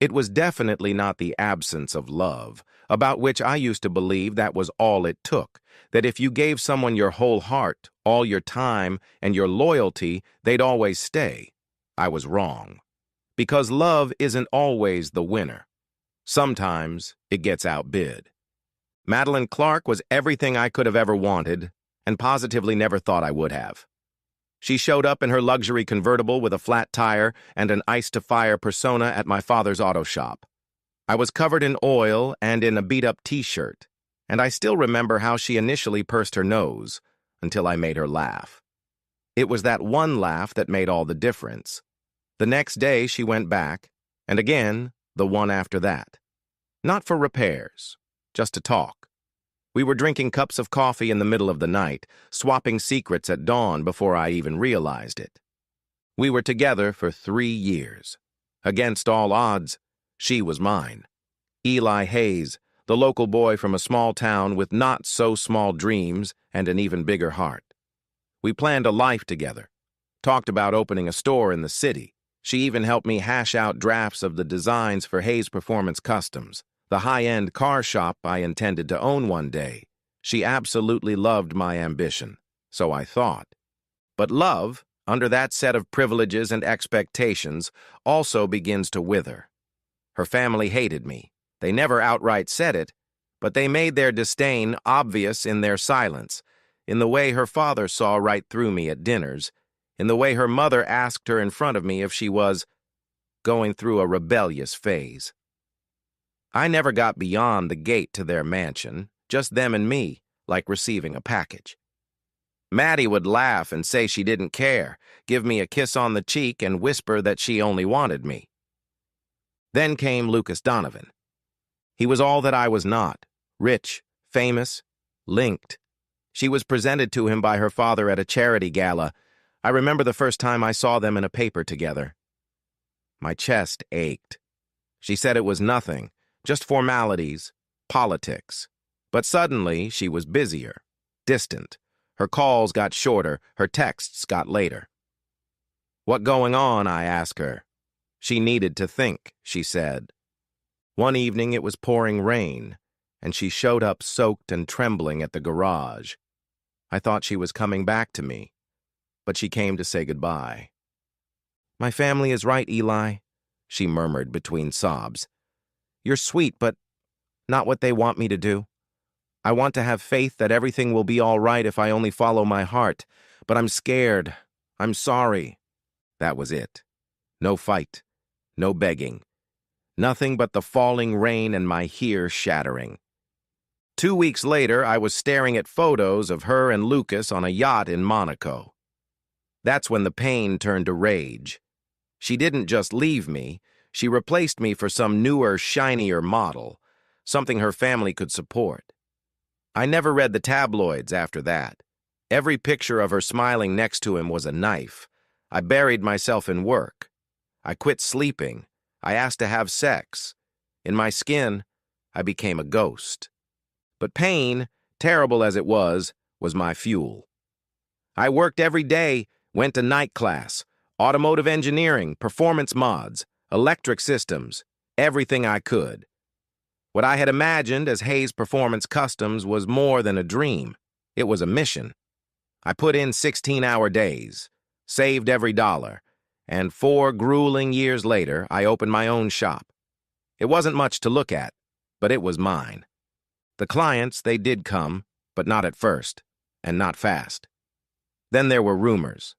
It was definitely not the absence of love, about which I used to believe that was all it took, that if you gave someone your whole heart, all your time, and your loyalty, they'd always stay. I was wrong. Because love isn't always the winner. Sometimes it gets outbid. Madeline Clark was everything I could have ever wanted, and positively never thought I would have. She showed up in her luxury convertible with a flat tire and an ice-to-fire persona at my father's auto shop. I was covered in oil and in a beat-up t-shirt, and I still remember how she initially pursed her nose until I made her laugh. It was that one laugh that made all the difference. The next day she went back, and again the one after that. Not for repairs, just to talk. We were drinking cups of coffee in the middle of the night, swapping secrets at dawn before I even realized it. We were together for 3 years. Against all odds, she was mine. Eli Hayes, the local boy from a small town with not-so-small dreams and an even bigger heart. We planned a life together, talked about opening a store in the city. She even helped me hash out drafts of the designs for Hayes Performance Customs, the high-end car shop I intended to own one day. She absolutely loved my ambition, so I thought. But love, under that set of privileges and expectations, also begins to wither. Her family hated me. They never outright said it, but they made their disdain obvious in their silence, in the way her father saw right through me at dinners, in the way her mother asked her in front of me if she was going through a rebellious phase. I never got beyond the gate to their mansion, just them and me, like receiving a package. Maddie would laugh and say she didn't care, give me a kiss on the cheek and whisper that she only wanted me. Then came Lucas Donovan. He was all that I was not, rich, famous, linked. She was presented to him by her father at a charity gala. I remember the first time I saw them in a paper together. My chest ached. She said it was nothing. Just formalities, politics. But suddenly, she was busier, distant. Her calls got shorter, her texts got later. "What going on?" I asked her. She needed to think, she said. One evening it was pouring rain, and she showed up soaked and trembling at the garage. I thought she was coming back to me, but she came to say goodbye. "My family is right, Eli," she murmured between sobs. "You're sweet, but not what they want me to do. I want to have faith that everything will be all right if I only follow my heart, but I'm scared. I'm sorry." That was it. No fight. No begging. Nothing but the falling rain and my hair shattering. 2 weeks later, I was staring at photos of her and Lucas on a yacht in Monaco. That's when the pain turned to rage. She didn't just leave me. She replaced me for some newer, shinier model, something her family could support. I never read the tabloids after that. Every picture of her smiling next to him was a knife. I buried myself in work. I quit sleeping. I asked to have sex. In my skin, I became a ghost. But pain, terrible as it was my fuel. I worked every day, went to night class, automotive engineering, performance mods, electric systems, everything I could. What I had imagined as Hayes Performance Customs was more than a dream. It was a mission. I put in 16-hour days, saved every dollar, and 4 grueling years later, I opened my own shop. It wasn't much to look at, but it was mine. The clients, they did come, but not at first, and not fast. Then there were rumors.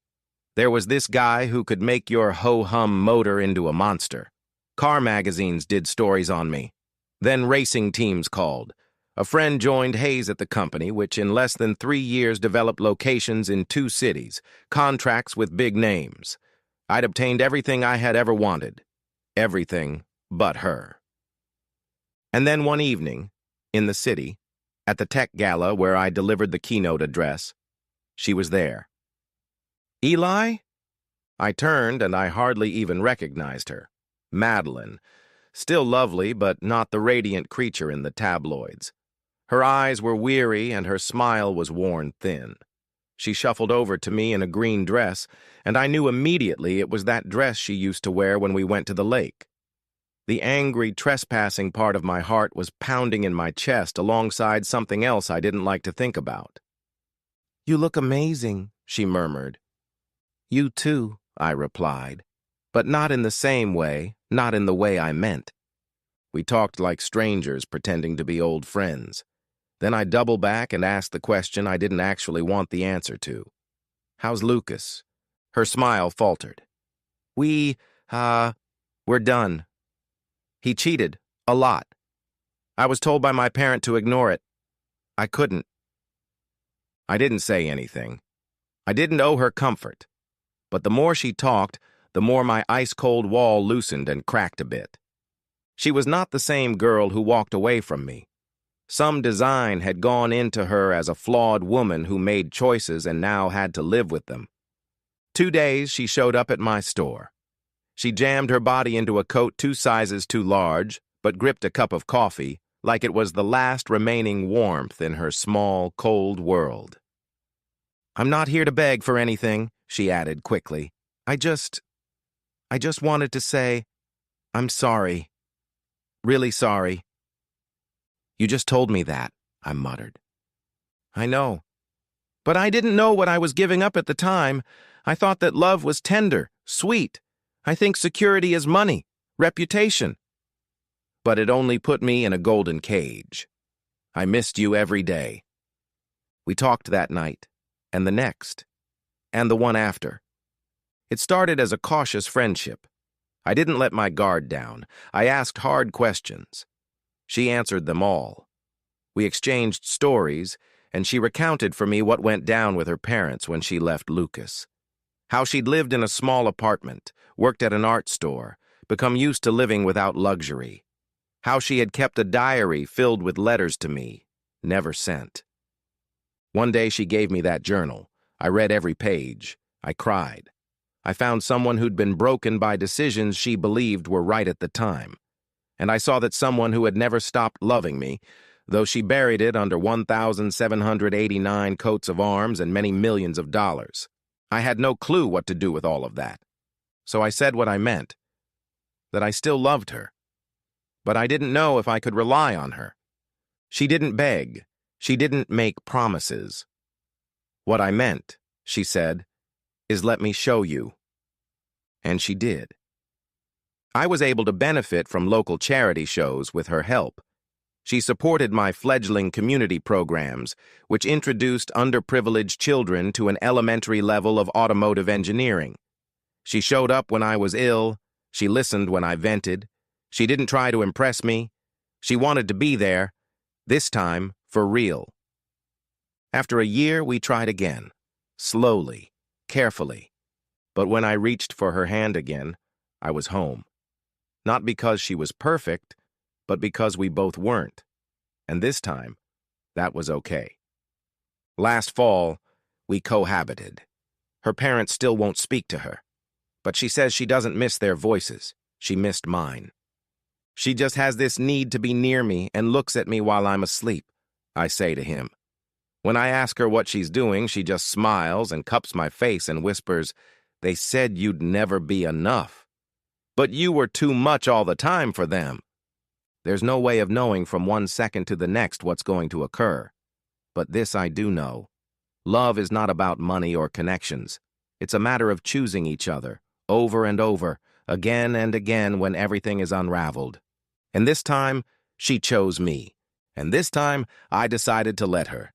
There was this guy who could make your ho-hum motor into a monster. Car magazines did stories on me. Then racing teams called. A friend joined Hayes at the company, which in less than 3 years developed locations in 2 cities, contracts with big names. I'd obtained everything I had ever wanted. Everything but her. And then one evening, in the city, at the tech gala where I delivered the keynote address, she was there. "Eli?" I turned and I hardly even recognized her. Madeline. Still lovely, but not the radiant creature in the tabloids. Her eyes were weary and her smile was worn thin. She shuffled over to me in a green dress, and I knew immediately it was that dress she used to wear when we went to the lake. The angry, trespassing part of my heart was pounding in my chest alongside something else I didn't like to think about. "You look amazing," she murmured. "You too," I replied, but not in the same way, not in the way I meant. We talked like strangers pretending to be old friends. Then I doubled back and asked the question I didn't actually want the answer to. "How's Lucas?" Her smile faltered. We're done. He cheated. A lot. I was told by my parent to ignore it. I couldn't." I didn't say anything. I didn't owe her comfort. But the more she talked, the more my ice-cold wall loosened and cracked a bit. She was not the same girl who walked away from me. Some design had gone into her as a flawed woman who made choices and now had to live with them. 2 days she showed up at my store. She jammed her body into a coat 2 sizes too large, but gripped a cup of coffee like it was the last remaining warmth in her small, cold world. "I'm not here to beg for anything," she added quickly. I just wanted to say, I'm sorry. Really sorry." "You just told me that," I muttered. "I know. But I didn't know what I was giving up at the time. I thought that love was tender, sweet. I think security is money, reputation. But it only put me in a golden cage. I missed you every day." We talked that night, and the next, and the one after. It started as a cautious friendship. I didn't let my guard down. I asked hard questions. She answered them all. We exchanged stories, and she recounted for me what went down with her parents when she left Lucas. How she'd lived in a small apartment, worked at an art store, become used to living without luxury. How she had kept a diary filled with letters to me, never sent. One day she gave me that journal. I read every page. I cried. I found someone who'd been broken by decisions she believed were right at the time. And I saw that someone who had never stopped loving me, though she buried it under 1,789 coats of arms and many millions of dollars. I had no clue what to do with all of that. So I said what I meant, that I still loved her. But I didn't know if I could rely on her. She didn't beg. She didn't make promises. "What I meant," she said, "is let me show you." And she did. I was able to benefit from local charity shows with her help. She supported my fledgling community programs, which introduced underprivileged children to an elementary level of automotive engineering. She showed up when I was ill. She listened when I vented. She didn't try to impress me. She wanted to be there, this time for real. After a year, we tried again, slowly, carefully. But when I reached for her hand again, I was home. Not because she was perfect, but because we both weren't. And this time, that was okay. Last fall, we cohabited. Her parents still won't speak to her, but she says she doesn't miss their voices. She missed mine. She just has this need to be near me and looks at me while I'm asleep, I say to him. When I ask her what she's doing, she just smiles and cups my face and whispers, "They said you'd never be enough. But you were too much all the time for them." There's no way of knowing from one second to the next what's going to occur. But this I do know. Love is not about money or connections. It's a matter of choosing each other, over and over, again and again when everything is unraveled. And this time, she chose me. And this time, I decided to let her.